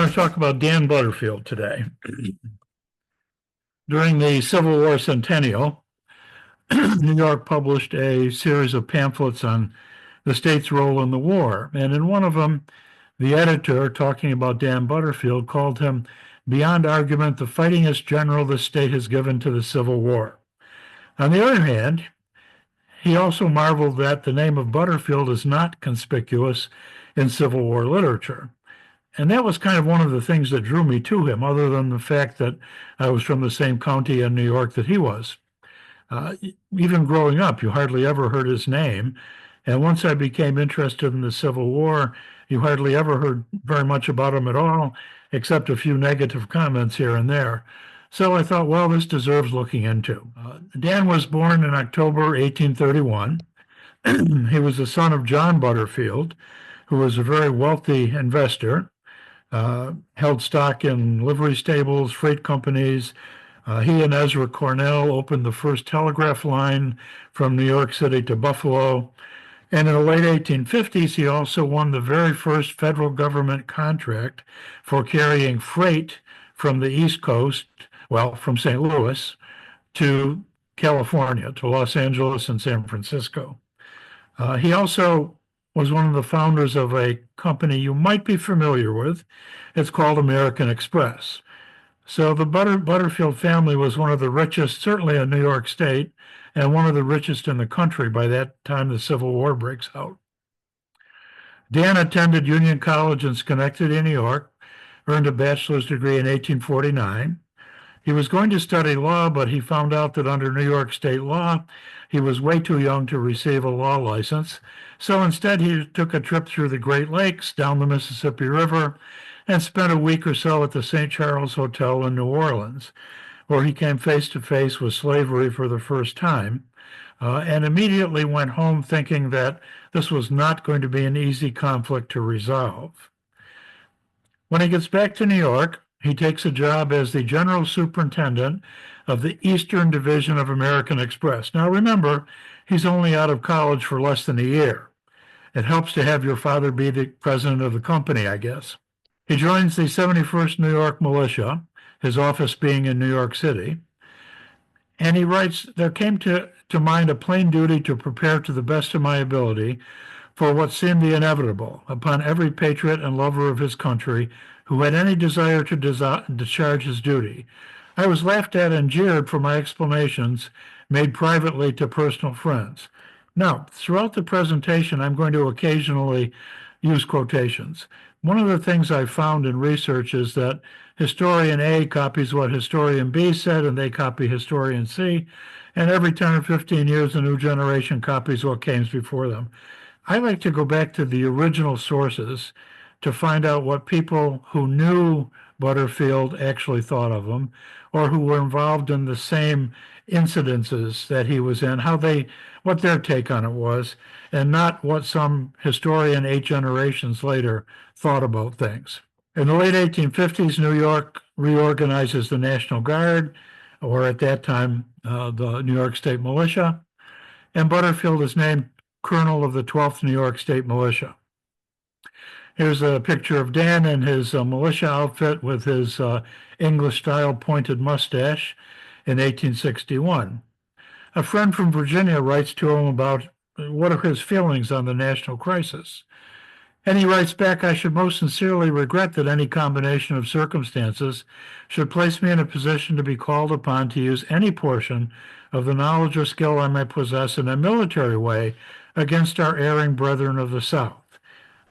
to talk about Dan Butterfield today. During the Civil War centennial, New York published a series of pamphlets on the state's role in the war. And in one of them, the editor, talking about Dan Butterfield, called him, beyond argument, the fightingest general the state has given to the Civil War. On the other hand, he also marveled that the name of Butterfield is not conspicuous in Civil War literature. And that was kind of one of the things that drew me to him, other than the fact that I was from the same county in New York that he was. Even growing up, you hardly ever heard his name. And once I became interested in the Civil War, you hardly ever heard very much about him at all, except a few negative comments here and there. So I thought, well, this deserves looking into. Dan was born in October 1831. He was the son of John Butterfield, who was a very wealthy investor, held stock in livery stables, freight companies. He and Ezra Cornell opened the first telegraph line from New York City to Buffalo. And in the late 1850s, he also won the very first federal government contract for carrying freight from the East Coast, well, from St. Louis to California, to Los Angeles and San Francisco. He also was one of the founders of a company you might be familiar with. It's called American Express. So the Butterfield family was one of the richest, certainly in New York State, and one of the richest in the country by that time the Civil War breaks out. Dan attended Union College in Schenectady, New York, earned a bachelor's degree in 1849. He was going to study law, but he found out that under New York state law, he was way too young to receive a law license. So instead, he took a trip through the Great Lakes, down the Mississippi River, and spent a week or so at the St. Charles Hotel in New Orleans, where he came face to face with slavery for the first time, and immediately went home thinking that this was not going to be an easy conflict to resolve. When he gets back to New York, he takes a job as the general superintendent of the Eastern Division of American Express. Now remember, he's only out of college for less than a year. It helps to have your father be the president of the company, I guess. He joins the 71st New York Militia, his office being in New York City. And he writes, there came to mind a plain duty to prepare to the best of my ability for what seemed the inevitable upon every patriot and lover of his country who had any desire to discharge his duty. I was laughed at and jeered for my explanations made privately to personal friends. Now, throughout the presentation, I'm going to occasionally use quotations. One of the things I found in research is that historian A copies what historian B said, and they copy historian C, and every 10 or 15 years, a new generation copies what came before them. I like to go back to the original sources to find out what people who knew Butterfield actually thought of him, or who were involved in the same incidences that he was in, what their take on it was, and not what some historian 8 generations later thought about things. In the late 1850s, New York reorganizes the National Guard, or at that time, the New York State Militia, and Butterfield is named Colonel of the 12th New York State Militia. Here's a picture of Dan in his militia outfit with his English-style pointed mustache in 1861. A friend from Virginia writes to him about what are his feelings on the national crisis. And he writes back, I should most sincerely regret that any combination of circumstances should place me in a position to be called upon to use any portion of the knowledge or skill I may possess in a military way against our erring brethren of the South.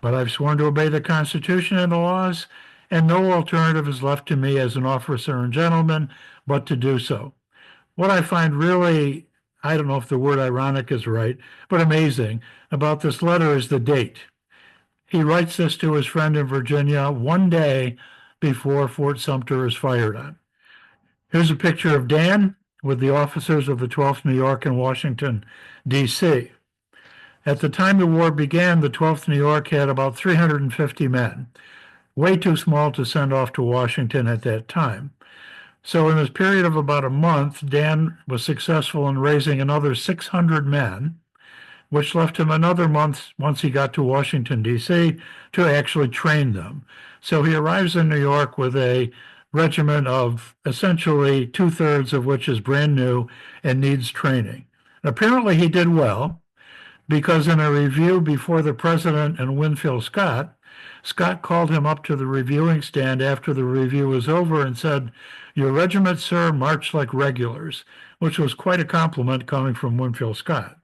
But I've sworn to obey the Constitution and the laws, and no alternative is left to me as an officer and gentleman but to do so. What I find really, I don't know if the word ironic is right, but amazing about this letter is the date. He writes this to his friend in Virginia one day before Fort Sumter is fired on. Here's a picture of Dan with the officers of the 12th New York and Washington, D.C. At the time the war began, the 12th New York had about 350 men, way too small to send off to Washington at that time. So in this period of about a month, Dan was successful in raising another 600 men, which left him another month once he got to Washington, D.C., to actually train them. So he arrives in New York with a regiment of essentially two-thirds of which is brand new and needs training. Apparently he did well, because in a review before the president and Winfield Scott, Scott called him up to the reviewing stand after the review was over and said, "Your regiment, sir, marched like regulars," which was quite a compliment coming from Winfield Scott.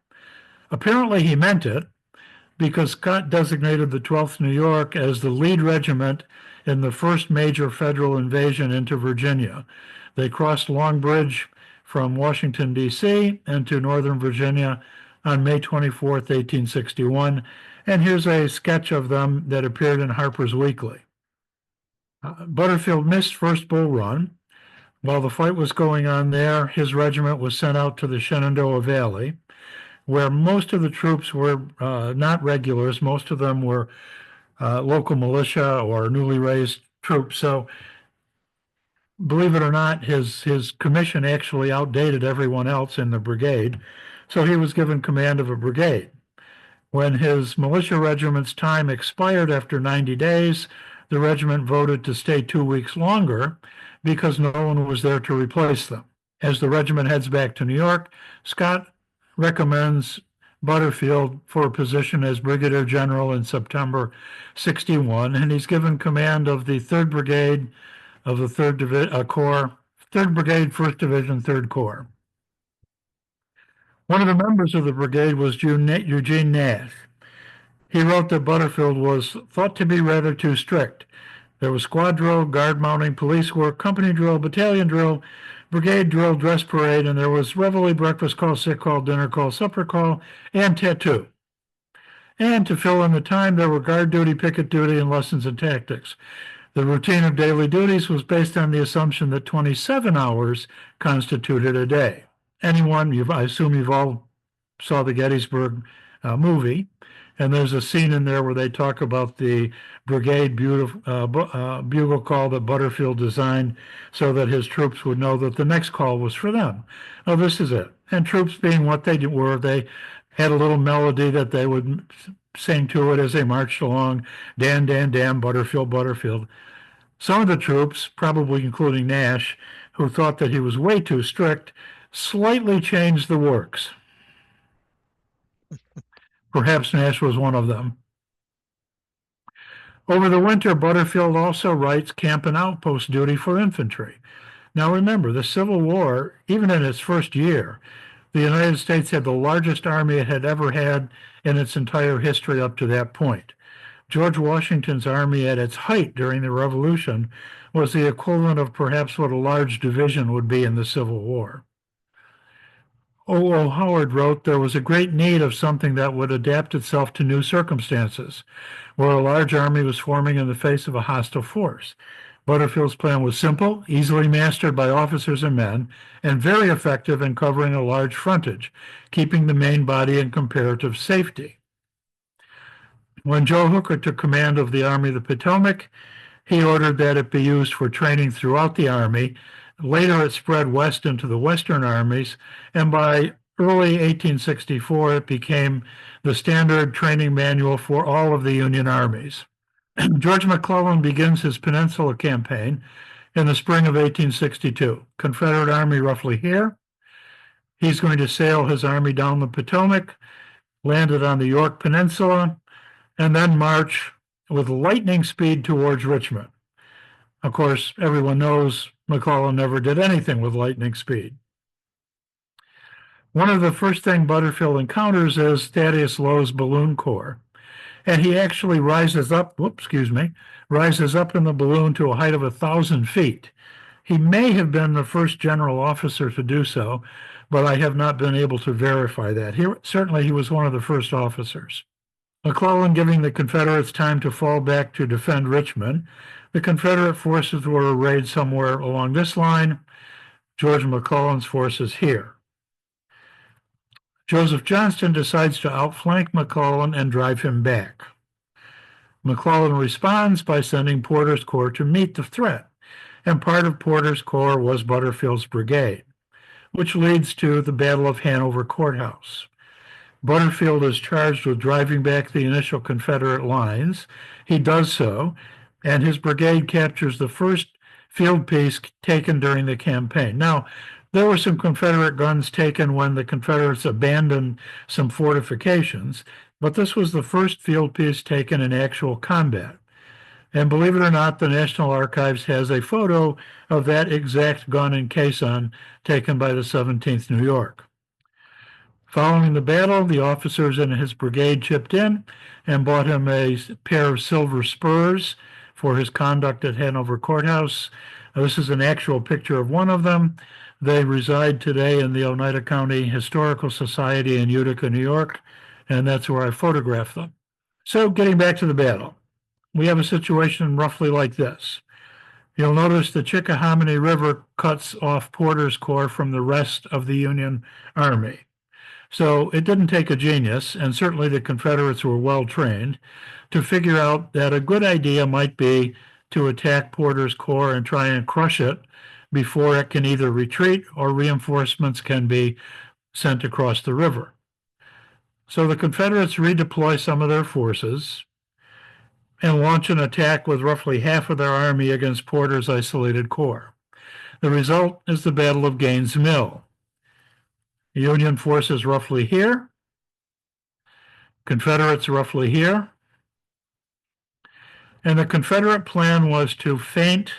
Apparently he meant it, because Scott designated the 12th New York as the lead regiment in the first major federal invasion into Virginia. They crossed Long Bridge from Washington, D.C. into Northern Virginia on May 24th, 1861. And here's a sketch of them that appeared in Harper's Weekly. Butterfield missed first Bull Run. While the fight was going on there, his regiment was sent out to the Shenandoah Valley, where most of the troops were not regulars. Most of them were local militia or newly raised troops. So believe it or not, his commission actually outdated everyone else in the brigade. So he was given command of a brigade. When his militia regiment's time expired after 90 days, the regiment voted to stay 2 weeks longer because no one was there to replace them. As the regiment heads back to New York, Scott recommends Butterfield for a position as brigadier general in September 61, and he's given command of the 3rd Brigade of the 3rd Corps, 3rd Brigade, 1st Division, 3rd Corps. One of the members of the brigade was Eugene Nash. He wrote that Butterfield was thought to be rather too strict. There was squad drill, guard mounting, police work, company drill, battalion drill, brigade drill, dress parade, and there was reveille, breakfast call, sick call, dinner call, supper call, and tattoo. And to fill in the time, there were guard duty, picket duty, and lessons and tactics. The routine of daily duties was based on the assumption that 27 hours constituted a day. I assume you've all saw the Gettysburg movie, and there's a scene in there where they talk about the brigade bugle call that Butterfield designed so that his troops would know that the next call was for them. Well, this is it. And troops being what they were, they had a little melody that they would sing to it as they marched along, Dan, Dan, Dan, Butterfield, Butterfield. Some of the troops, probably including Nash, who thought that he was way too strict, slightly changed the works. Perhaps Nash was one of them. Over the winter, Butterfield also writes camp and outpost duty for infantry. Now remember, the Civil War, even in its first year, the United States had the largest army it had ever had in its entire history up to that point. George Washington's army at its height during the Revolution was the equivalent of perhaps what a large division would be in the Civil War. O. Howard wrote, there was a great need of something that would adapt itself to new circumstances, where a large army was forming in the face of a hostile force. Butterfield's plan was simple, easily mastered by officers and men, and very effective in covering a large frontage, keeping the main body in comparative safety. When Joe Hooker took command of the Army of the Potomac, he ordered that it be used for training throughout the Army. Later, it spread west into the Western armies, and by early 1864, it became the standard training manual for all of the Union armies. George McClellan begins his Peninsula Campaign in the spring of 1862. Confederate Army roughly here. He's going to sail his army down the Potomac, landed on the York Peninsula, and then march with lightning speed towards Richmond. Of course, everyone knows McClellan never did anything with lightning speed. One of the first things Butterfield encounters is Thaddeus Lowe's Balloon Corps, and he actually rises up in the balloon to a height of 1,000 feet. He may have been the first general officer to do so, but I have not been able to verify that. Certainly he was one of the first officers. McClellan giving the Confederates time to fall back to defend Richmond. The Confederate forces were arrayed somewhere along this line. George McClellan's forces here. Joseph Johnston decides to outflank McClellan and drive him back. McClellan responds by sending Porter's Corps to meet the threat, and part of Porter's Corps was Butterfield's brigade, which leads to the Battle of Hanover Courthouse. Butterfield is charged with driving back the initial Confederate lines. He does so, and his brigade captures the first field piece taken during the campaign. Now, there were some Confederate guns taken when the Confederates abandoned some fortifications, but this was the first field piece taken in actual combat. And believe it or not, the National Archives has a photo of that exact gun and caisson taken by the 17th New York. Following the battle, the officers in his brigade chipped in and bought him a pair of silver spurs for his conduct at Hanover Courthouse. This is an actual picture of one of them. They reside today in the Oneida County Historical Society in Utica, New York, and that's where I photographed them. So getting back to the battle, we have a situation roughly like this. You'll notice the Chickahominy River cuts off Porter's Corps from the rest of the Union Army. So it didn't take a genius, and certainly the Confederates were well trained, to figure out that a good idea might be to attack Porter's Corps and try and crush it before it can either retreat or reinforcements can be sent across the river. So the Confederates redeploy some of their forces and launch an attack with roughly half of their army against Porter's isolated corps. The result is the Battle of Gaines' Mill. The Union forces roughly here, Confederates roughly here, and the Confederate plan was to feint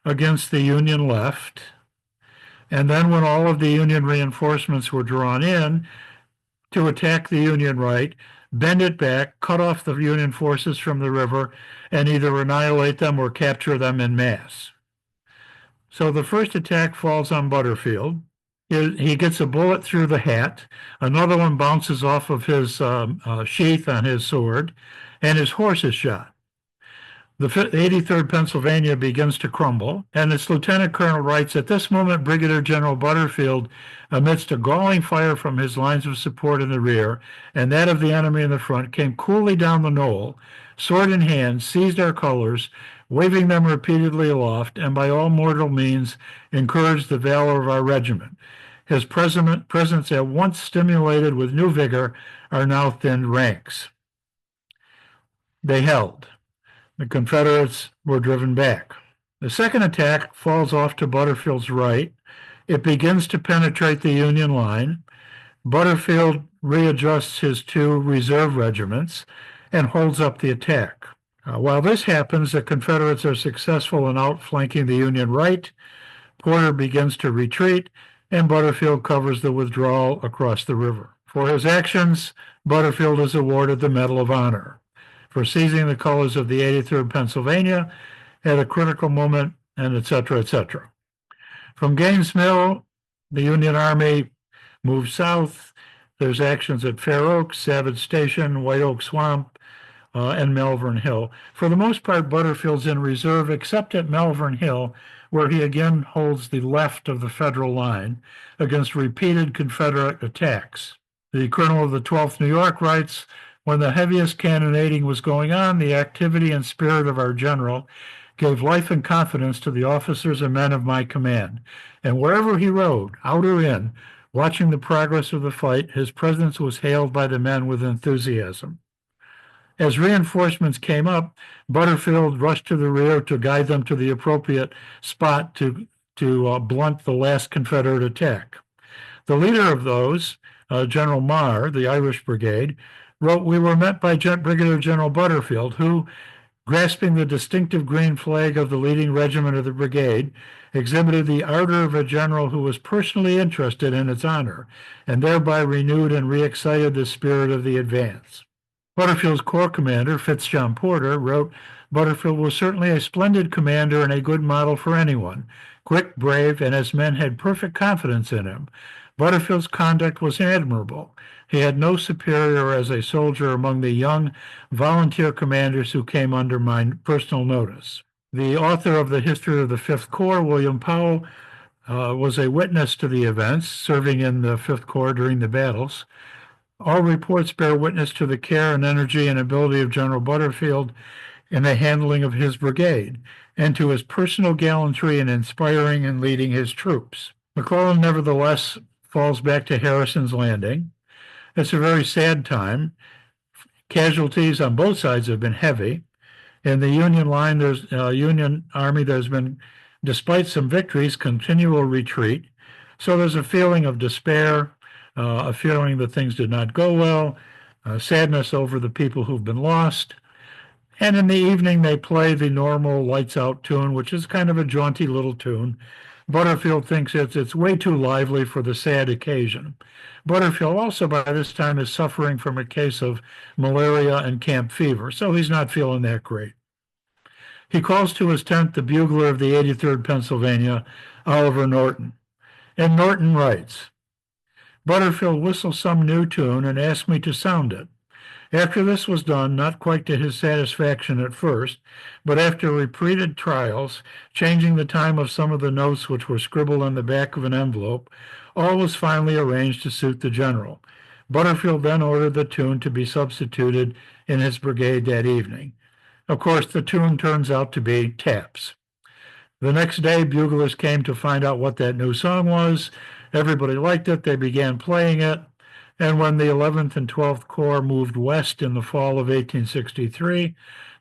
against the Union left, and then when all of the Union reinforcements were drawn in, to attack the Union right, bend it back, cut off the Union forces from the river, and either annihilate them or capture them en masse. So the first attack falls on Butterfield. He gets a bullet through the hat. Another one bounces off of his sheath on his sword, and his horse is shot. The 83rd Pennsylvania begins to crumble, and its lieutenant colonel writes, "At this moment, Brigadier General Butterfield, amidst a galling fire from his lines of support in the rear and that of the enemy in the front, came coolly down the knoll, sword in hand, seized our colors, waving them repeatedly aloft, and by all mortal means encouraged the valor of our regiment. His presence at once stimulated with new vigor our now thinned ranks." They held. The Confederates were driven back. The second attack falls off to Butterfield's right. It begins to penetrate the Union line. Butterfield readjusts his two reserve regiments and holds up the attack. While this happens, the Confederates are successful in outflanking the Union right. Porter begins to retreat, and Butterfield covers the withdrawal across the river. For his actions, Butterfield is awarded the Medal of Honor for seizing the colors of the 83rd Pennsylvania at a critical moment, and et cetera, et cetera. From Gaines' Mill, the Union Army moves south. There's actions at Fair Oaks, Savage Station, White Oak Swamp, and Malvern Hill. For the most part, Butterfield's in reserve, except at Malvern Hill, where he again holds the left of the Federal line against repeated Confederate attacks. The colonel of the 12th New York writes, "When the heaviest cannonading was going on, the activity and spirit of our general gave life and confidence to the officers and men of my command. And wherever he rode, out or in, watching the progress of the fight, his presence was hailed by the men with enthusiasm." As reinforcements came up, Butterfield rushed to the rear to guide them to the appropriate spot to blunt the last Confederate attack. The leader of those, General Marr, the Irish Brigade, wrote, "We were met by Brigadier General Butterfield, who, grasping the distinctive green flag of the leading regiment of the brigade, exhibited the ardor of a general who was personally interested in its honor, and thereby renewed and re-excited the spirit of the advance." Butterfield's corps commander, Fitzjohn Porter, wrote, "Butterfield was certainly a splendid commander and a good model for anyone, quick, brave, and his men had perfect confidence in him. Butterfield's conduct was admirable. He had no superior as a soldier among the young volunteer commanders who came under my personal notice." The author of the History of the Fifth Corps, William Powell, was a witness to the events, serving in the Fifth Corps during the battles. All reports bear witness to the care and energy and ability of General Butterfield in the handling of his brigade, and to his personal gallantry in inspiring and leading his troops. McClellan, nevertheless, falls back to Harrison's Landing. It's a very sad time. Casualties on both sides have been heavy. In the Union line, Union Army, there's been, despite some victories, continual retreat. So there's a feeling of despair, a feeling that things did not go well, sadness over the people who've been lost. And in the evening, they play the normal lights out tune, which is kind of a jaunty little tune. Butterfield thinks it's way too lively for the sad occasion. Butterfield also by this time is suffering from a case of malaria and camp fever, so he's not feeling that great. He calls to his tent the bugler of the 83rd Pennsylvania, Oliver Norton. And Norton writes, Butterfield whistles some new tune and asked me to sound it. After this was done, not quite to his satisfaction at first, but after repeated trials, changing the time of some of the notes which were scribbled on the back of an envelope, all was finally arranged to suit the general. Butterfield then ordered the tune to be substituted in his brigade that evening. Of course, the tune turns out to be Taps. The next day, buglers came to find out what that new song was. Everybody liked it. They began playing it. And when the 11th and 12th Corps moved west in the fall of 1863,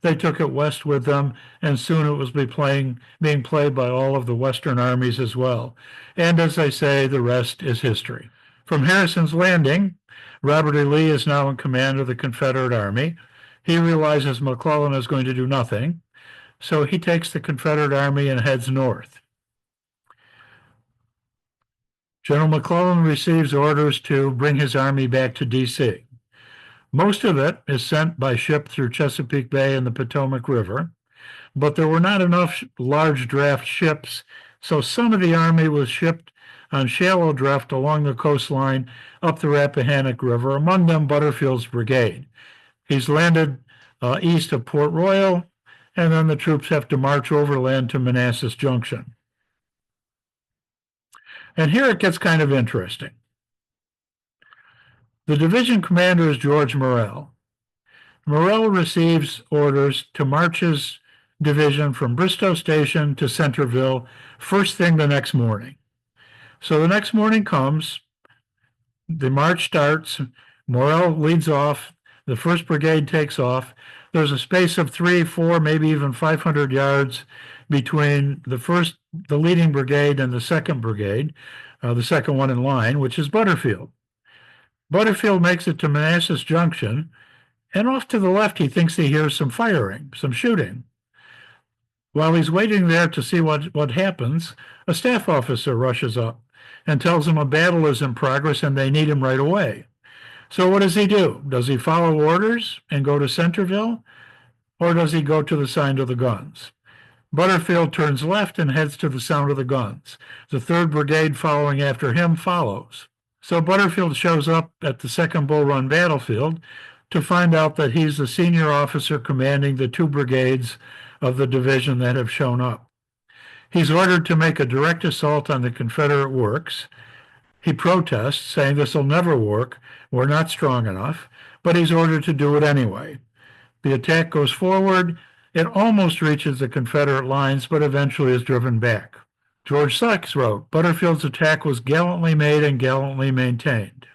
they took it west with them, and soon it was being played by all of the Western armies as well. And as I say, the rest is history. From Harrison's Landing, Robert E. Lee is now in command of the Confederate Army. He realizes McClellan is going to do nothing, so he takes the Confederate Army and heads north. General McClellan receives orders to bring his army back to D.C. Most of it is sent by ship through Chesapeake Bay and the Potomac River, but there were not enough large draft ships, so some of the army was shipped on shallow draft along the coastline up the Rappahannock River, among them Butterfield's brigade. He's landed east of Port Royal, and then the troops have to march overland to Manassas Junction. And here it gets kind of interesting. The division commander is George Morrell. Morrell receives orders to march his division from Bristow Station to Centerville first thing the next morning. So the next morning comes, the march starts, Morrell leads off, the 1st Brigade takes off. There's a space of 300, 400, maybe even 500 yards between the leading brigade and the 2nd Brigade, the second one in line, which is Butterfield. Butterfield makes it to Manassas Junction, and off to the left he thinks he hears some firing, some shooting. While he's waiting there to see what happens, a staff officer rushes up and tells him a battle is in progress and they need him right away. So what does he do? Does he follow orders and go to Centerville, or does he go to the sound of the guns? Butterfield turns left and heads to the sound of the guns. The 3rd Brigade following after him follows. So Butterfield shows up at the 2nd Bull Run battlefield to find out that he's the senior officer commanding the 2 brigades of the division that have shown up. He's ordered to make a direct assault on the Confederate works. He protests, saying this will never work, we're not strong enough, but he's ordered to do it anyway. The attack goes forward. It almost reaches the Confederate lines, but eventually is driven back. George Sykes wrote, Butterfield's attack was gallantly made and gallantly maintained.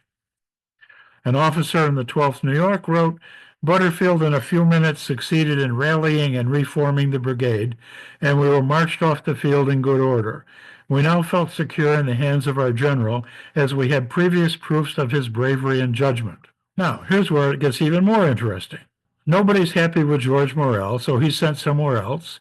An officer in the 12th New York wrote, Butterfield in a few minutes succeeded in rallying and reforming the brigade, and we were marched off the field in good order. We now felt secure in the hands of our general, as we had previous proofs of his bravery and judgment. Now, here's where it gets even more interesting. Nobody's happy with George Morrell, so he's sent somewhere else.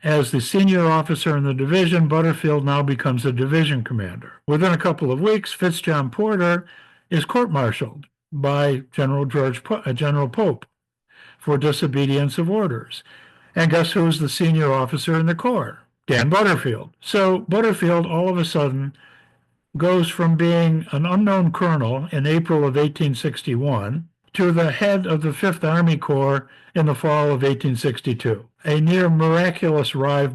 As the senior officer in the division, Butterfield now becomes a division commander. Within a couple of weeks, Fitzjohn Porter is court-martialed by General Pope for disobedience of orders. And guess who's the senior officer in the Corps? Dan Butterfield. So Butterfield all of a sudden goes from being an unknown colonel in April of 1861 to the head of the 5th Army Corps in the fall of 1862. A near miraculous rise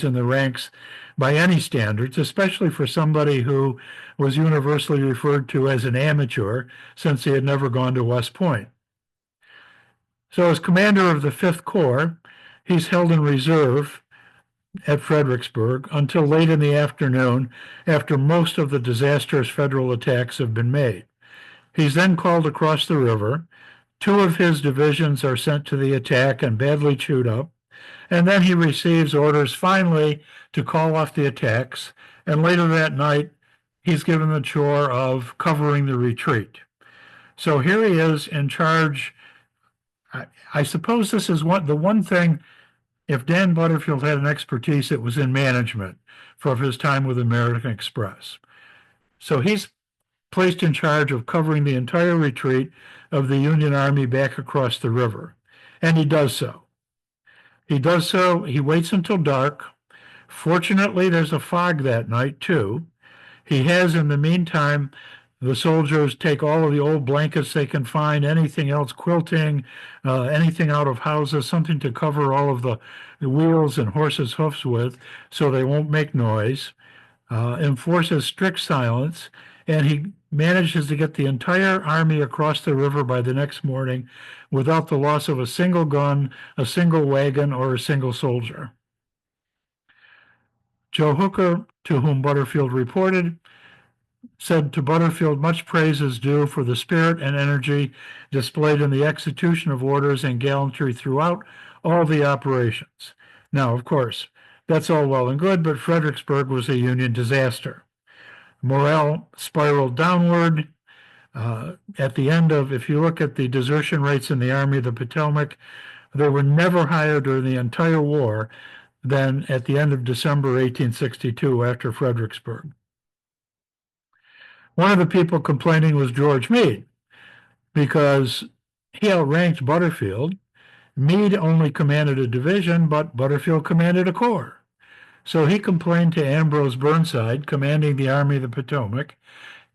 in the ranks by any standards, especially for somebody who was universally referred to as an amateur since he had never gone to West Point. So as commander of the 5th Corps, he's held in reserve at Fredericksburg until late in the afternoon after most of the disastrous federal attacks have been made. He's then called across the river. Two of his divisions are sent to the attack and badly chewed up. And then he receives orders finally to call off the attacks. And later that night, he's given the chore of covering the retreat. So here he is in charge. I suppose this is the one thing, if Dan Butterfield had an expertise, it was in management for his time with American Express. So he's placed in charge of covering the entire retreat of the Union Army back across the river. And he does so. He waits until dark. Fortunately, there's a fog that night, too. He has, in the meantime, the soldiers take all of the old blankets they can find, anything else, quilting, anything out of houses, something to cover all of the wheels and horses' hoofs with so they won't make noise, enforces strict silence, and he manages to get the entire army across the river by the next morning without the loss of a single gun, a single wagon, or a single soldier. Joe Hooker, to whom Butterfield reported, said to Butterfield, much praise is due for the spirit and energy displayed in the execution of orders and gallantry throughout all the operations. Now, of course, that's all well and good, but Fredericksburg was a Union disaster. Morale spiraled downward. At the end of, if you look at the desertion rates in the Army of the Potomac, they were never higher during the entire war than at the end of December 1862 after Fredericksburg. One of the people complaining was George Meade, because he outranked Butterfield. Meade only commanded a division, but Butterfield commanded a corps. So he complained to Ambrose Burnside, commanding the Army of the Potomac,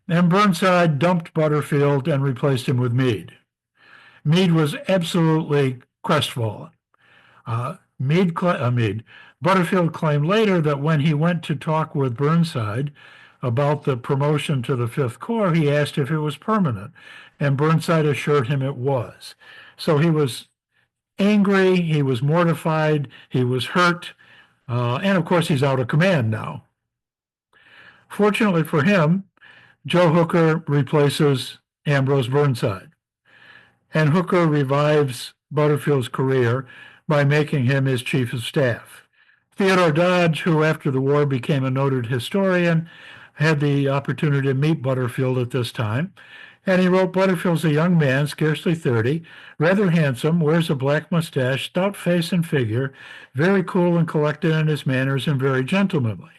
and Burnside dumped Butterfield and replaced him with Meade. Meade was absolutely crestfallen. Butterfield claimed later that when he went to talk with Burnside about the promotion to the Fifth Corps, he asked if it was permanent, and Burnside assured him it was. So he was angry, he was mortified, he was hurt, and of course he's out of command now. Fortunately for him, Joe Hooker replaces Ambrose Burnside, and Hooker revives Butterfield's career by making him his chief of staff. Theodore Dodge, who after the war became a noted historian, had the opportunity to meet Butterfield at this time, and he wrote, Butterfield's a young man, scarcely 30, rather handsome, wears a black mustache, stout face and figure, very cool and collected in his manners, and very gentlemanly.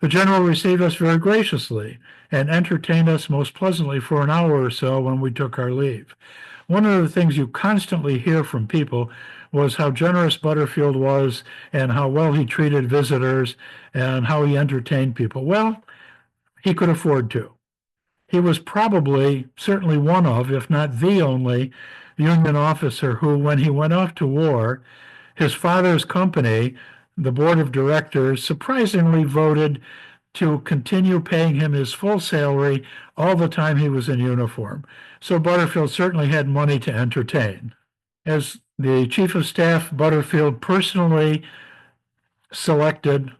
The general received us very graciously and entertained us most pleasantly for an hour or so when we took our leave. One of the things you constantly hear from people was how generous Butterfield was and how well he treated visitors and how he entertained people. Well, he could afford to. He was probably, certainly one of, if not the only, Union officer who, when he went off to war, his father's company, the board of directors, surprisingly voted to continue paying him his full salary all the time he was in uniform. So Butterfield certainly had money to entertain. As the chief of staff, Butterfield personally selected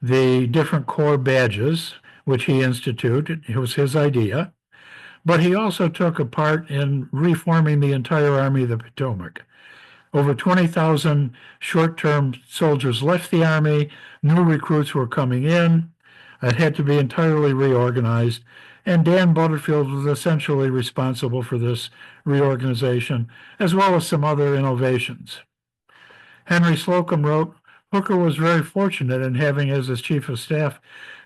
the different corps badges, which he instituted. It was his idea. But he also took a part in reforming the entire Army of the Potomac. Over 20,000 short-term soldiers left the Army. New recruits were coming in. It had to be entirely reorganized. And Dan Butterfield was essentially responsible for this reorganization, as well as some other innovations. Henry Slocum wrote, Hooker was very fortunate in having as his chief of staff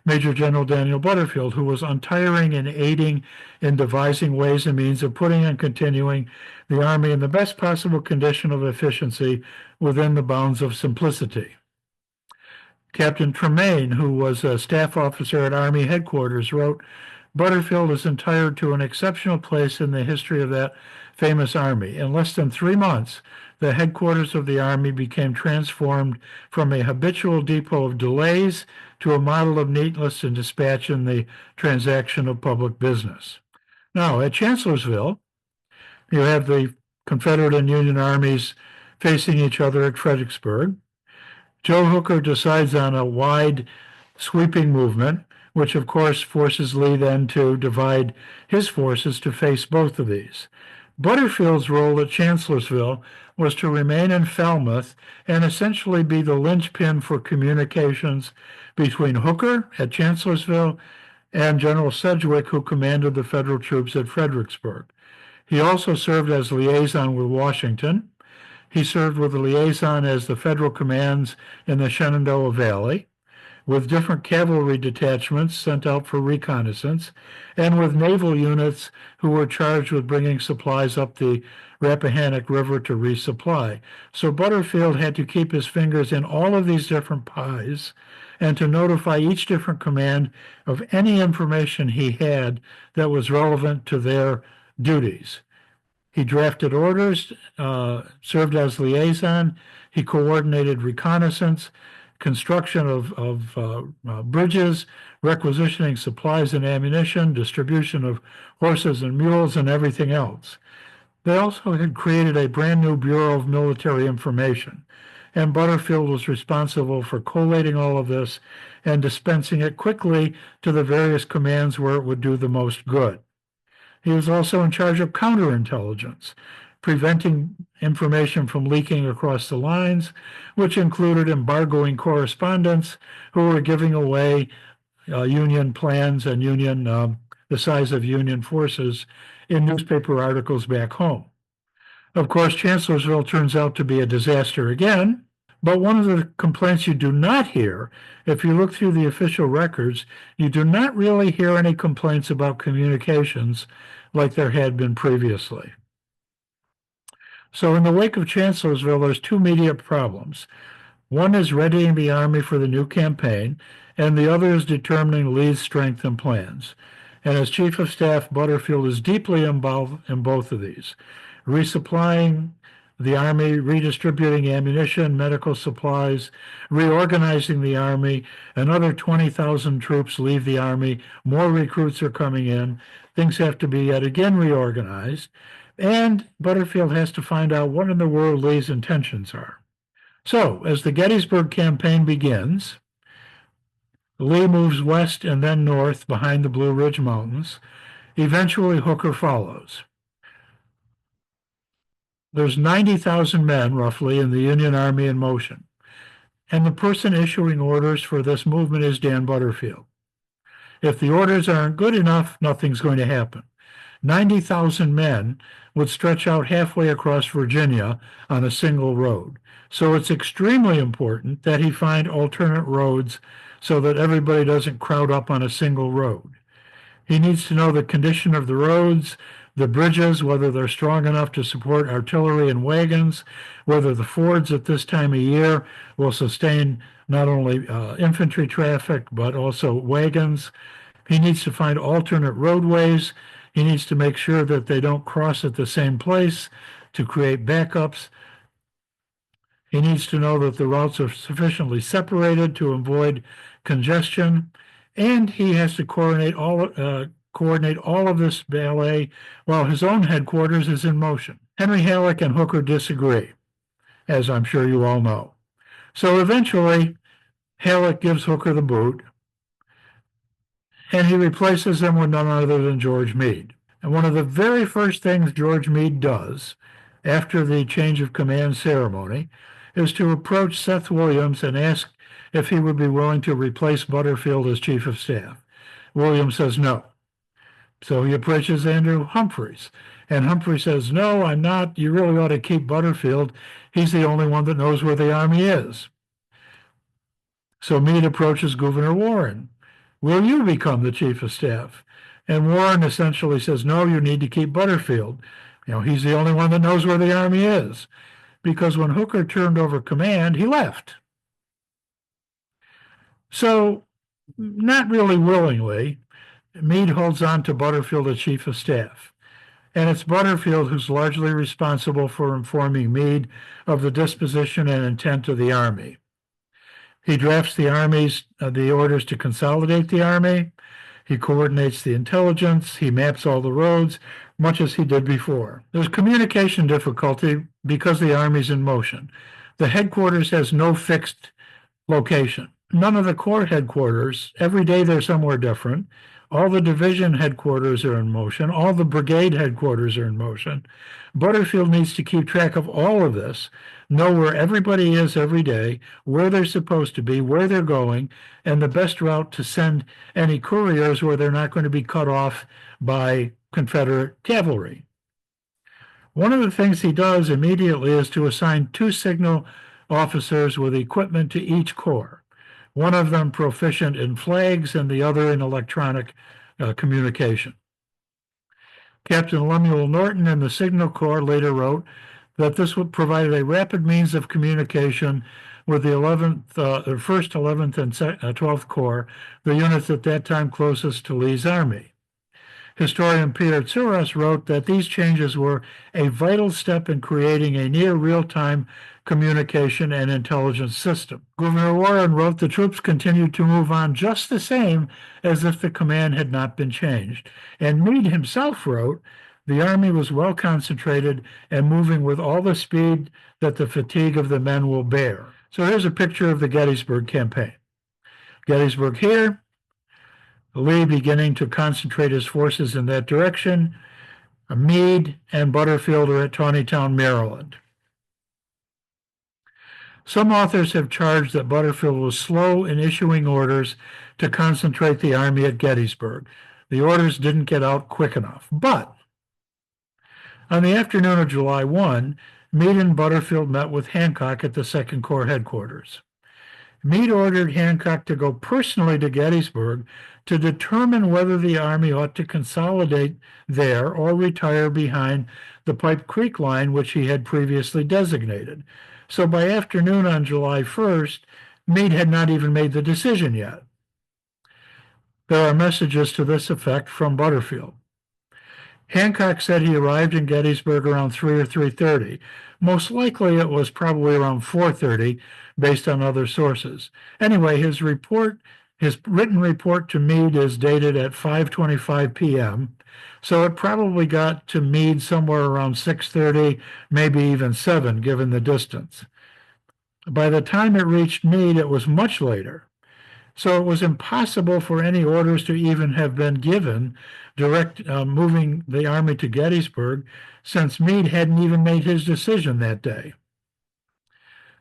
Major General Daniel Butterfield, who was untiring in aiding in devising ways and means of putting and continuing the Army in the best possible condition of efficiency within the bounds of simplicity. Captain Tremaine, who was a staff officer at Army headquarters, wrote, Butterfield is entitled to an exceptional place in the history of that famous Army. In less than 3 months, the headquarters of the Army became transformed from a habitual depot of delays to a model of neatness and dispatch in the transaction of public business. Now, at Chancellorsville, you have the Confederate and Union armies facing each other at Fredericksburg. Joe Hooker decides on a wide sweeping movement, which of course forces Lee then to divide his forces to face both of these. Butterfield's role at Chancellorsville was to remain in Falmouth and essentially be the linchpin for communications between Hooker at Chancellorsville and General Sedgwick, who commanded the Federal troops at Fredericksburg. He also served as liaison with Washington. He served with the liaison as the Federal commands in the Shenandoah Valley, with different cavalry detachments sent out for reconnaissance, and with naval units who were charged with bringing supplies up the Rappahannock River to resupply. So Butterfield had to keep his fingers in all of these different pies and to notify each different command of any information he had that was relevant to their duties. He drafted orders, served as liaison. He coordinated reconnaissance, construction of bridges, requisitioning supplies and ammunition, distribution of horses and mules, and everything else. They also had created a brand new Bureau of Military Information, and Butterfield was responsible for collating all of this and dispensing it quickly to the various commands where it would do the most good. He was also in charge of counterintelligence, preventing information from leaking across the lines, which included embargoing correspondents who were giving away Union plans and the size of Union forces in newspaper articles back home. Of course, Chancellorsville turns out to be a disaster again, but one of the complaints you do not hear, if you look through the official records, you do not really hear any complaints about communications like there had been previously. So in the wake of Chancellorsville, there's two immediate problems. One is readying the Army for the new campaign, and the other is determining Lee's strength and plans. And as Chief of Staff, Butterfield is deeply involved in both of these, resupplying the Army, redistributing ammunition, medical supplies, reorganizing the Army. Another 20,000 troops leave the Army. More recruits are coming in. Things have to be yet again reorganized. And Butterfield has to find out what in the world Lee's intentions are. So, as the Gettysburg campaign begins, Lee moves west and then north behind the Blue Ridge Mountains. Eventually, Hooker follows. There's 90,000 men, roughly, in the Union Army in motion. And the person issuing orders for this movement is Dan Butterfield. If the orders aren't good enough, nothing's going to happen. 90,000 men would stretch out halfway across Virginia on a single road. So it's extremely important that he find alternate roads so that everybody doesn't crowd up on a single road. He needs to know the condition of the roads, the bridges, whether they're strong enough to support artillery and wagons, whether the fords at this time of year will sustain not only infantry traffic, but also wagons. He needs to find alternate roadways. He needs to make sure that they don't cross at the same place to create backups. He needs to know that the routes are sufficiently separated to avoid congestion, and he has to coordinate all of this ballet while his own headquarters is in motion. Henry Halleck and Hooker disagree, as I'm sure you all know. So eventually, Halleck gives Hooker the boot, and he replaces him with none other than George Meade. And one of the very first things George Meade does after the change of command ceremony is to approach Seth Williams and ask if he would be willing to replace Butterfield as chief of staff. Williams says no. So he approaches Andrew Humphreys, and Humphreys says, no, I'm not. You really ought to keep Butterfield. He's the only one that knows where the Army is. So Meade approaches Gouverneur Warren. Will you become the chief of staff? And Warren essentially says, no, you need to keep Butterfield. He's the only one that knows where the Army is. Because when Hooker turned over command, he left. So, not really willingly, Meade holds on to Butterfield as chief of staff. And it's Butterfield who's largely responsible for informing Meade of the disposition and intent of the Army. He drafts the orders to consolidate the Army. He coordinates the intelligence. He maps all the roads, much as he did before. There's communication difficulty because the Army's in motion. The headquarters has no fixed location. none of the corps headquarters, every day they're somewhere different. All the division headquarters are in motion. All the brigade headquarters are in motion. Butterfield needs to keep track of all of this, know where everybody is every day, where they're supposed to be, where they're going, and the best route to send any couriers where they're not going to be cut off by Confederate cavalry. One of the things he does immediately is to assign 2 signal officers with equipment to each corps, one of them proficient in flags and the other in electronic communication. Captain Lemuel Norton in the Signal Corps later wrote that this would provide a rapid means of communication with the 1st, 11th, and 12th Corps, the units at that time closest to Lee's army. Historian Peter Tsuras wrote that these changes were a vital step in creating a near real-time communication and intelligence system. Governor Warren wrote the troops continued to move on just the same as if the command had not been changed. And Meade himself wrote, the army was well concentrated and moving with all the speed that the fatigue of the men will bear. So here's a picture of the Gettysburg campaign. Gettysburg here, Lee beginning to concentrate his forces in that direction. Meade and Butterfield are at Taneytown, Maryland. Some authors have charged that Butterfield was slow in issuing orders to concentrate the army at Gettysburg. The orders didn't get out quick enough. But on the afternoon of July 1, Meade and Butterfield met with Hancock at the Second Corps headquarters. Meade ordered Hancock to go personally to Gettysburg to determine whether the army ought to consolidate there or retire behind the Pipe Creek line, which he had previously designated. So by afternoon on July 1st, Meade had not even made the decision yet. There are messages to this effect from Butterfield. Hancock said he arrived in Gettysburg around 3 or 3:30. Most likely it was probably around 4:30 based on other sources. Anyway, his written report to Meade is dated at 5:25 p.m., so it probably got to Meade somewhere around 6:30, maybe even 7, given the distance. By the time it reached Meade, it was much later. So it was impossible for any orders to even have been given moving the army to Gettysburg, since Meade hadn't even made his decision that day.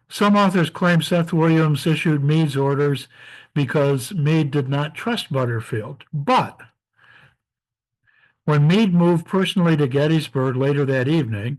Some authors claim Seth Williams issued Meade's orders because Meade did not trust Butterfield. But when Meade moved personally to Gettysburg later that evening,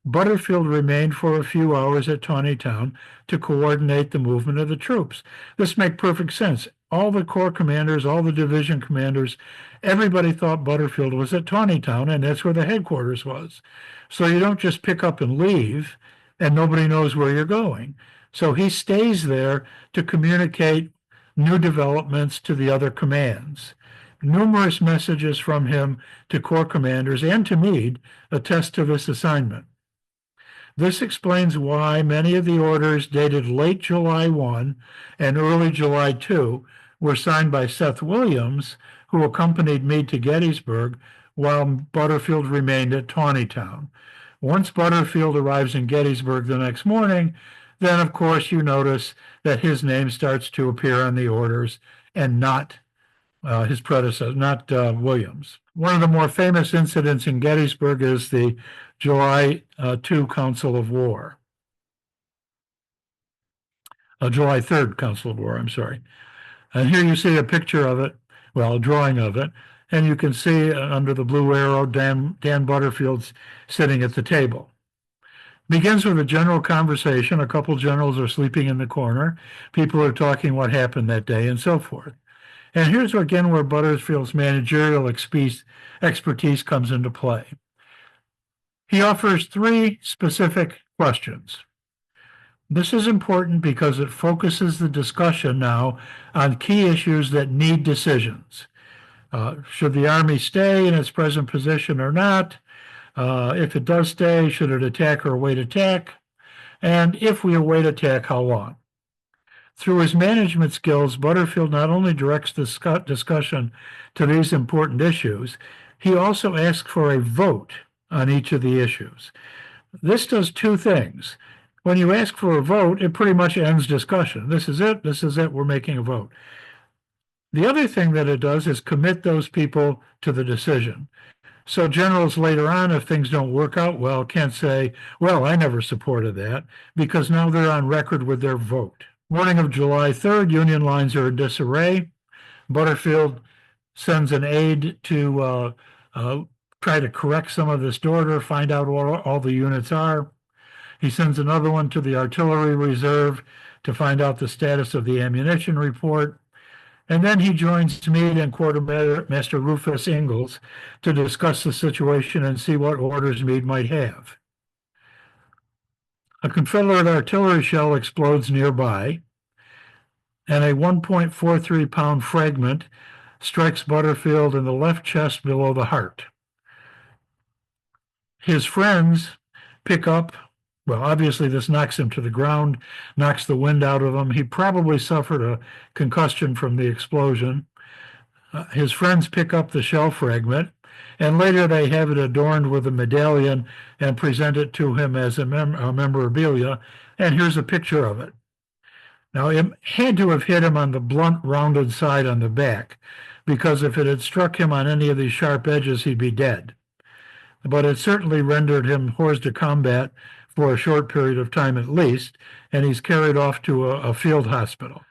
Butterfield remained for a few hours at Taneytown to coordinate the movement of the troops. This makes perfect sense. All the corps commanders, all the division commanders, everybody thought Butterfield was at Taneytown, and that's where the headquarters was. So you don't just pick up and leave, and nobody knows where you're going. So he stays there to communicate new developments to the other commands. Numerous messages from him to corps commanders and to Meade attest to this assignment. This explains why many of the orders dated late July 1 and early July 2 were signed by Seth Williams, who accompanied Meade to Gettysburg, while Butterfield remained at Taneytown. Once Butterfield arrives in Gettysburg the next morning, then of course you notice that his name starts to appear on the orders and not his predecessor, not Williams. One of the more famous incidents in Gettysburg is the July 2 Council of War. July 3rd Council of War, I'm sorry. And here you see a picture of it, well, a drawing of it, and you can see under the blue arrow Dan Butterfield's sitting at the table. Begins with a general conversation. A couple generals are sleeping in the corner. People are talking what happened that day and so forth. And here's again where Butterfield's managerial expertise comes into play. He offers 3 specific questions. This is important because it focuses the discussion now on key issues that need decisions. Should the Army stay in its present position or not? If it does stay, should it attack or await attack? And if we await attack, how long? Through his management skills, Butterfield not only directs the discussion to these important issues, he also asks for a vote on each of the issues. This does 2 things. When you ask for a vote, it pretty much ends discussion. This is it. This is it. We're making a vote. The other thing that it does is commit those people to the decision. So generals later on, if things don't work out well, can't say, well, I never supported that, because now they're on record with their vote. Morning of July 3rd, Union lines are in disarray. Butterfield sends an aide to try to correct some of this order, find out what all the units are. He sends another one to the artillery reserve to find out the status of the ammunition report. And then he joins Meade and Quartermaster Rufus Ingalls to discuss the situation and see what orders Meade might have. A Confederate artillery shell explodes nearby, and a 1.43-pound fragment strikes Butterfield in the left chest below the heart. His friends pick up, well, obviously this knocks him to the ground, knocks the wind out of him. He probably suffered a concussion from the explosion. His friends pick up the shell fragment, and later they have it adorned with a medallion and present it to him as a memorabilia. And here's a picture of it. Now, it had to have hit him on the blunt, rounded side on the back, because if it had struck him on any of these sharp edges, he'd be dead. But it certainly rendered him hors de combat for a short period of time at least, and he's carried off to a field hospital.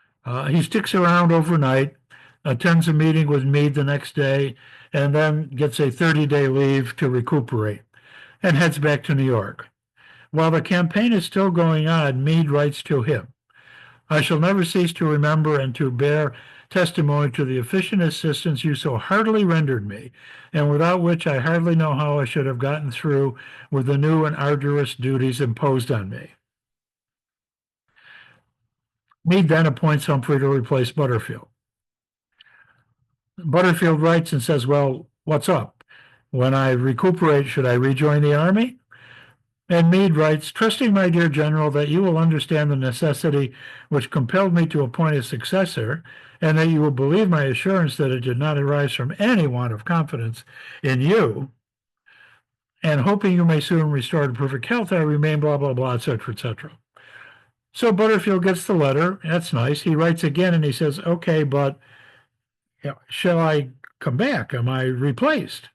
He sticks around overnight, attends a meeting with Meade the next day, and then gets a 30-day leave to recuperate, and heads back to New York. While the campaign is still going on, Meade writes to him, I shall never cease to remember and to bear testimony to the efficient assistance you so heartily rendered me, and without which I hardly know how I should have gotten through with the new and arduous duties imposed on me. Meade then appoints Humphrey to replace Butterfield. Butterfield writes and says, well, what's up? When I recuperate, should I rejoin the army? And Meade writes, trusting, my dear general, that you will understand the necessity which compelled me to appoint a successor, and that you will believe my assurance that it did not arise from any want of confidence in you, and hoping you may soon restore to perfect health, I remain blah, blah, blah, etc., etc. So Butterfield gets the letter. That's nice. He writes again and he says, okay, but shall I come back? Am I replaced?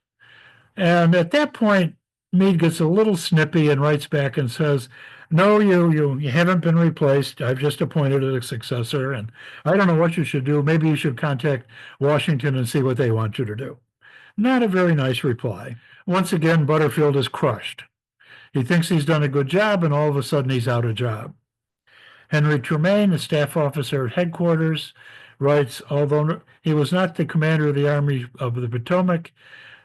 And at that point, Meade gets a little snippy and writes back and says, no, you haven't been replaced. I've just appointed a successor, and I don't know what you should do. Maybe you should contact Washington and see what they want you to do. Not a very nice reply. Once again, Butterfield is crushed. He thinks he's done a good job, and all of a sudden he's out of job. Henry Tremaine, a staff officer at headquarters, writes, although he was not the commander of the Army of the Potomac,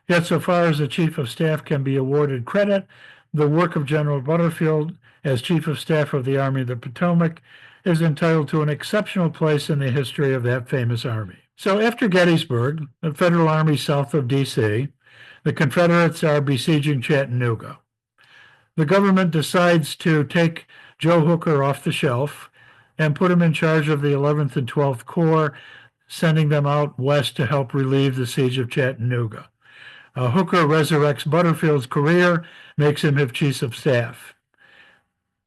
yet so far as the Chief of Staff can be awarded credit, the work of General Butterfield as Chief of Staff of the Army of the Potomac is entitled to an exceptional place in the history of that famous army. So after Gettysburg, the Federal Army south of D.C., the Confederates are besieging Chattanooga. The government decides to take Joe Hooker off the shelf and put him in charge of the 11th and 12th Corps, sending them out west to help relieve the siege of Chattanooga. Hooker resurrects Butterfield's career, makes him his chief of staff.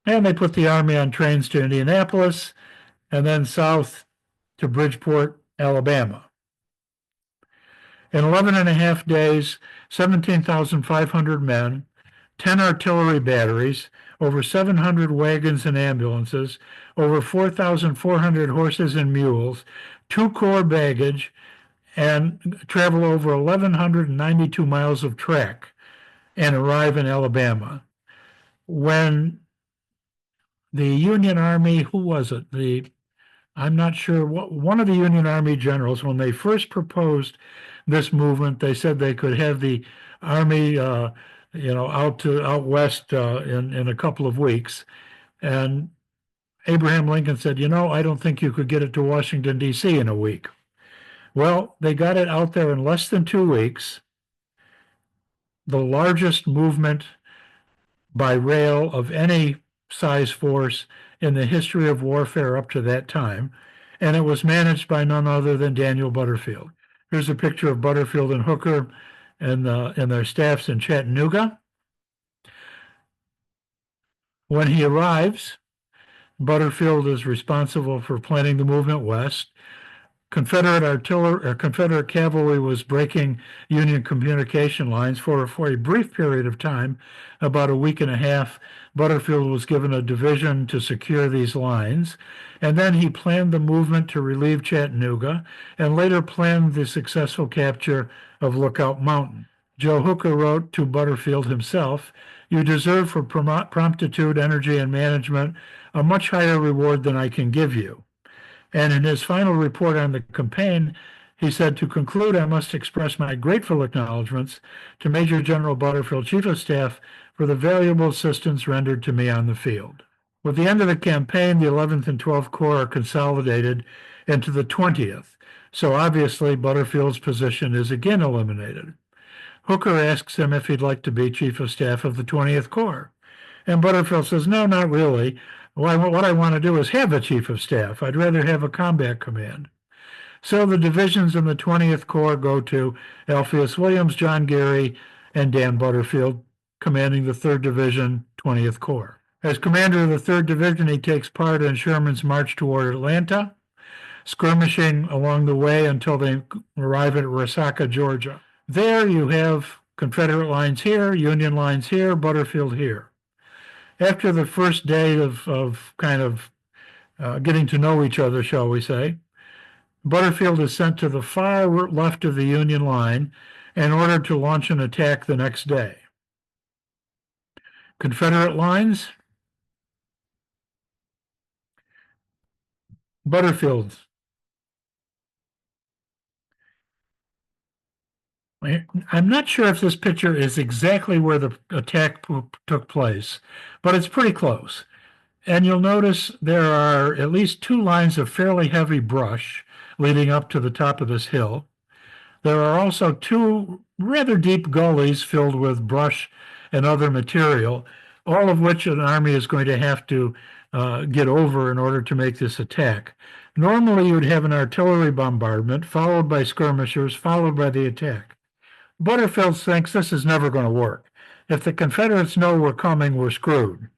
And they put the army on trains to Indianapolis and then south to Bridgeport, Alabama. In 11 and a half days, 17,500 men, 10 artillery batteries, over 700 wagons and ambulances, over 4,400 horses and mules, 2 corps baggage, and travel over 1,192 miles of track and arrive in Alabama. When the Union Army, who was it? I'm not sure, one of the Union Army generals, when they first proposed this movement, they said they could have the Army out west in a couple of weeks. And Abraham Lincoln said, I don't think you could get it to Washington, D.C. in a week. Well, they got it out there in less than 2 weeks, the largest movement by rail of any size force in the history of warfare up to that time, and it was managed by none other than Daniel Butterfield. Here's a picture of Butterfield and Hooker and their staffs in Chattanooga. When he arrives, Butterfield is responsible for planning the movement west. Confederate cavalry was breaking Union communication lines for a brief period of time, about a week and a half. Butterfield was given a division to secure these lines, and then he planned the movement to relieve Chattanooga, and later planned the successful capture of Lookout Mountain. Joe Hooker wrote to Butterfield himself, "You deserve for promptitude, energy, and management a much higher reward than I can give you." And in his final report on the campaign, he said, "To conclude, I must express my grateful acknowledgments to Major General Butterfield, Chief of Staff, for the valuable assistance rendered to me on the field." With the end of the campaign, the 11th and 12th Corps are consolidated into the 20th. So obviously, Butterfield's position is again eliminated. Hooker asks him if he'd like to be Chief of Staff of the 20th Corps. And Butterfield says, "No, not really. What I want to do is have a Chief of Staff. I'd rather have a combat command." So the divisions in the 20th Corps go to Alpheus Williams, John Gary, and Dan Butterfield, commanding the 3rd Division, 20th Corps. As commander of the 3rd Division, he takes part in Sherman's march toward Atlanta, skirmishing along the way until they arrive at Resaca, Georgia. There you have Confederate lines here, Union lines here, Butterfield here. After the first day of kind of getting to know each other, shall we say, Butterfield is sent to the far left of the Union line in order to launch an attack the next day. Confederate lines, Butterfield. I'm not sure if this picture is exactly where the attack took place, but it's pretty close. And you'll notice there are at least 2 lines of fairly heavy brush leading up to the top of this hill. There are also 2 rather deep gullies filled with brush and other material, all of which an army is going to have to get over in order to make this attack. Normally, you'd have an artillery bombardment, followed by skirmishers, followed by the attack. Butterfield thinks this is never going to work. If the Confederates know we're coming, we're screwed.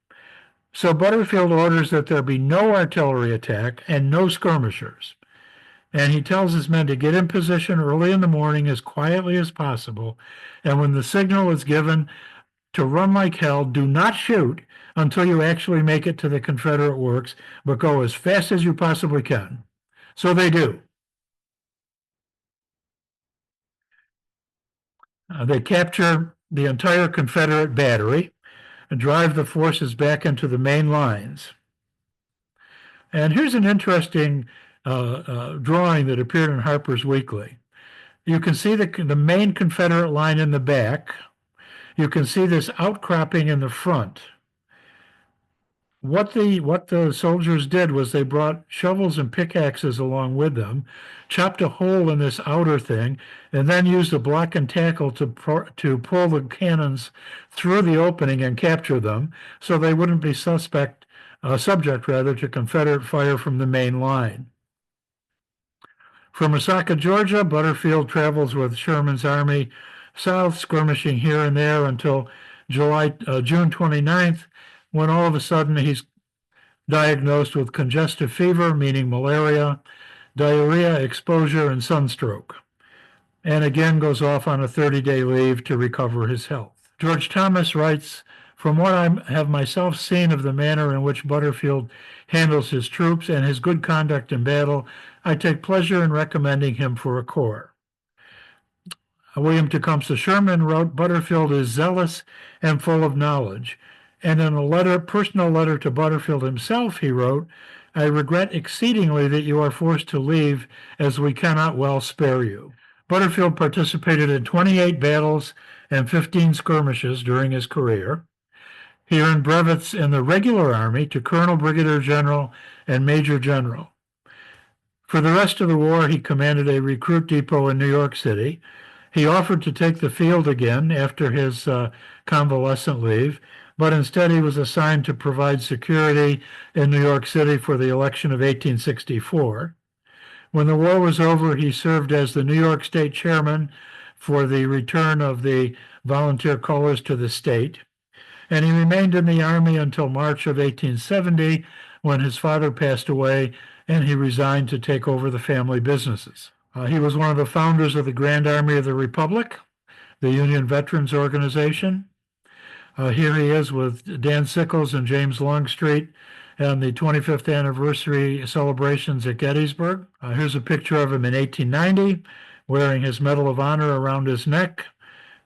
So Butterfield orders that there be no artillery attack and no skirmishers. And he tells his men to get in position early in the morning as quietly as possible. And when the signal is given to run like hell, do not shoot until you actually make it to the Confederate works, but go as fast as you possibly can. So they do. They capture the entire Confederate battery and drive the forces back into the main lines. And here's an interesting drawing that appeared in Harper's Weekly. You can see the main Confederate line in the back. You can see this outcropping in the front. What the soldiers did was they brought shovels and pickaxes along with them, chopped a hole in this outer thing, and then used a block and tackle to pull the cannons through the opening and capture them, so they wouldn't be subject to Confederate fire from the main line. From Resaca, Georgia, Butterfield travels with Sherman's army south, skirmishing here and there until June 29th, when all of a sudden he's diagnosed with congestive fever, meaning malaria, diarrhea, exposure, and sunstroke, and again goes off on a 30-day leave to recover his health. George Thomas writes, "From what I have myself seen of the manner in which Butterfield handles his troops and his good conduct in battle, I take pleasure in recommending him for a corps." William Tecumseh Sherman wrote, "Butterfield is zealous and full of knowledge." And in a personal letter to Butterfield himself, he wrote, "I regret exceedingly that you are forced to leave, as we cannot well spare you." Butterfield participated in 28 battles and 15 skirmishes during his career. He earned brevets in the regular army to colonel, brigadier general, and major general. For the rest of the war, he commanded a recruit depot in New York City. He offered to take the field again after his convalescent leave, but instead he was assigned to provide security in New York City for the election of 1864. When the war was over, he served as the New York State chairman for the return of the volunteer colors to the state. and he remained in the Army until March of 1870 when his father passed away and he resigned to take over the family businesses. He was one of the founders of the Grand Army of the Republic, the Union Veterans Organization. Here he is with Dan Sickles and James Longstreet and the 25th anniversary celebrations at Gettysburg. Here's a picture of him in 1890 wearing his Medal of Honor around his neck.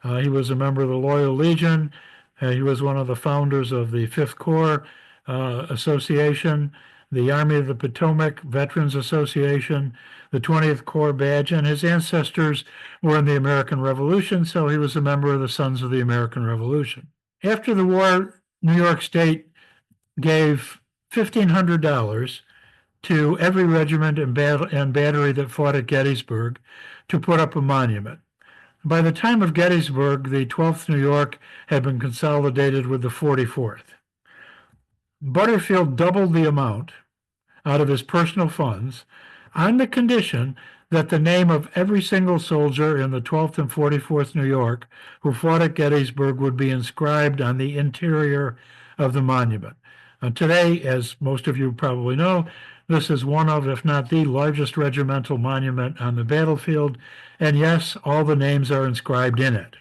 He was a member of the Loyal Legion. He was one of the founders of the 5th Corps Association, the Army of the Potomac Veterans Association, the 20th Corps Badge, and his ancestors were in the American Revolution, so he was a member of the Sons of the American Revolution. After the war, New York State gave $1,500 to every regiment and battery that fought at Gettysburg to put up a monument. By the time of Gettysburg, the 12th New York had been consolidated with the 44th. Butterfield doubled the amount out of his personal funds on the condition that the name of every single soldier in the 12th and 44th New York who fought at Gettysburg would be inscribed on the interior of the monument. Today, as most of you probably know, this is one of, if not the largest regimental monument on the battlefield, and yes, all the names are inscribed in it.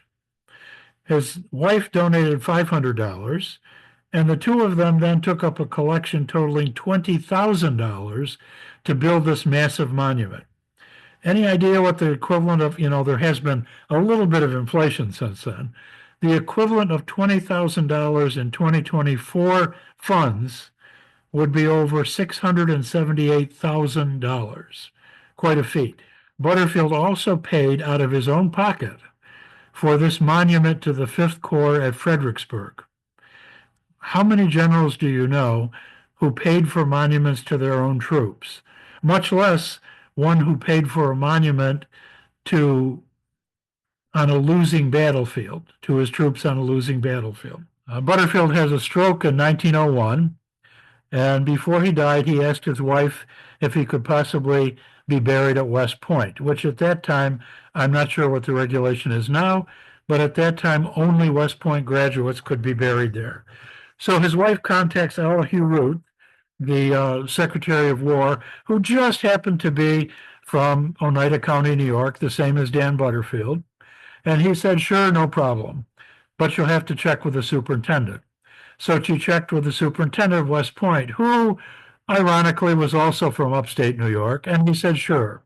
His wife donated $500, and the two of them then took up a collection totaling $20,000 to build this massive monument. Any idea what the equivalent of, there has been a little bit of inflation since then. The equivalent of $20,000 in 2024 funds would be over $678,000. Quite a feat. Butterfield also paid out of his own pocket for this monument to the 5th Corps at Fredericksburg. How many generals do you know who paid for monuments to their own troops? Much less one who paid for a monument on a losing battlefield, to his troops on a losing battlefield. Butterfield has a stroke in 1901, and before he died, he asked his wife if he could possibly be buried at West Point, which at that time, I'm not sure what the regulation is now, but at that time, only West Point graduates could be buried there. So his wife contacts Elihu Root, the Secretary of War, who just happened to be from Oneida County, New York, the same as Dan Butterfield. And he said, sure, no problem, but you'll have to check with the superintendent. So she checked with the superintendent of West Point, who ironically was also from upstate New York, and he said, sure.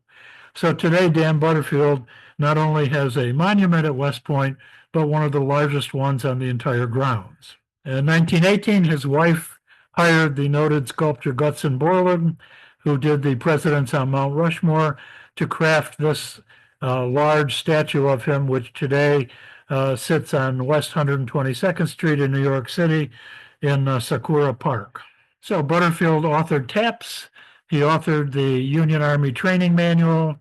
So today, Dan Butterfield not only has a monument at West Point, but one of the largest ones on the entire grounds. In 1918, his wife hired the noted sculptor Gutzon Borland, who did the Presidents on Mount Rushmore, to craft this large statue of him, which today sits on West 122nd Street in New York City in Sakura Park. So Butterfield authored TAPS. He authored the Union Army Training Manual.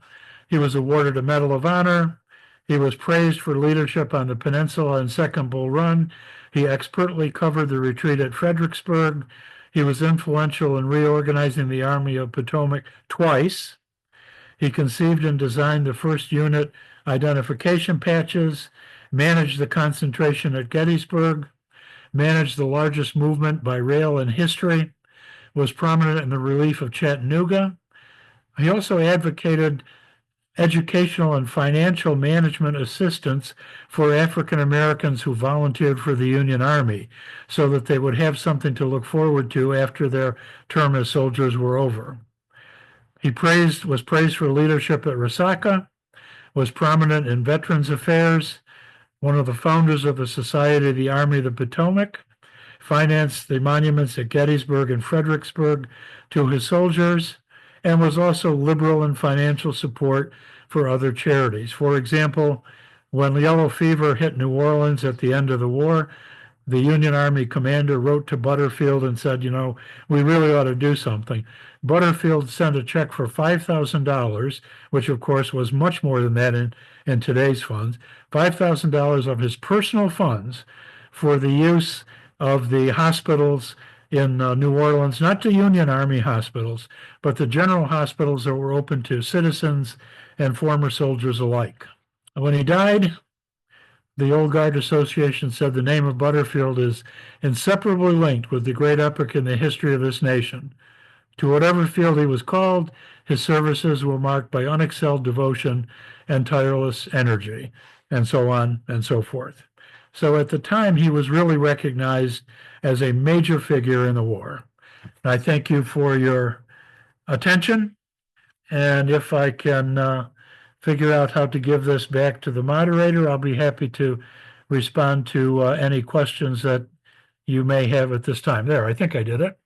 He was awarded a Medal of Honor. He was praised for leadership on the Peninsula and Second Bull Run. He expertly covered the retreat at Fredericksburg. He was influential in reorganizing the Army of Potomac twice. He conceived and designed the first unit identification patches, managed the concentration at Gettysburg, managed the largest movement by rail in history, was prominent in the relief of Chattanooga. He also advocated educational and financial management assistance for African Americans who volunteered for the Union Army so that they would have something to look forward to after their term as soldiers were over. He was praised for leadership at Resaca, was prominent in Veterans Affairs, one of the founders of the Society of the Army of the Potomac, financed the monuments at Gettysburg and Fredericksburg to his soldiers, and was also liberal in financial support for other charities. For example, when yellow fever hit New Orleans at the end of the war, the Union Army commander wrote to Butterfield and said, we really ought to do something. Butterfield sent a check for $5,000, which of course was much more than that in today's funds, $5,000 of his personal funds for the use of the hospitals in New Orleans, not the Union Army hospitals, but the general hospitals that were open to citizens and former soldiers alike. When he died, The Old Guard Association said the name of Butterfield is inseparably linked with the great epic in the history of this nation. To whatever field he was called, his services were marked by unexcelled devotion and tireless energy, and so on and so forth. So at the time, he was really recognized as a major figure in the war. And I thank you for your attention. And if I can figure out how to give this back to the moderator, I'll be happy to respond to any questions that you may have at this time. There, I think I did it.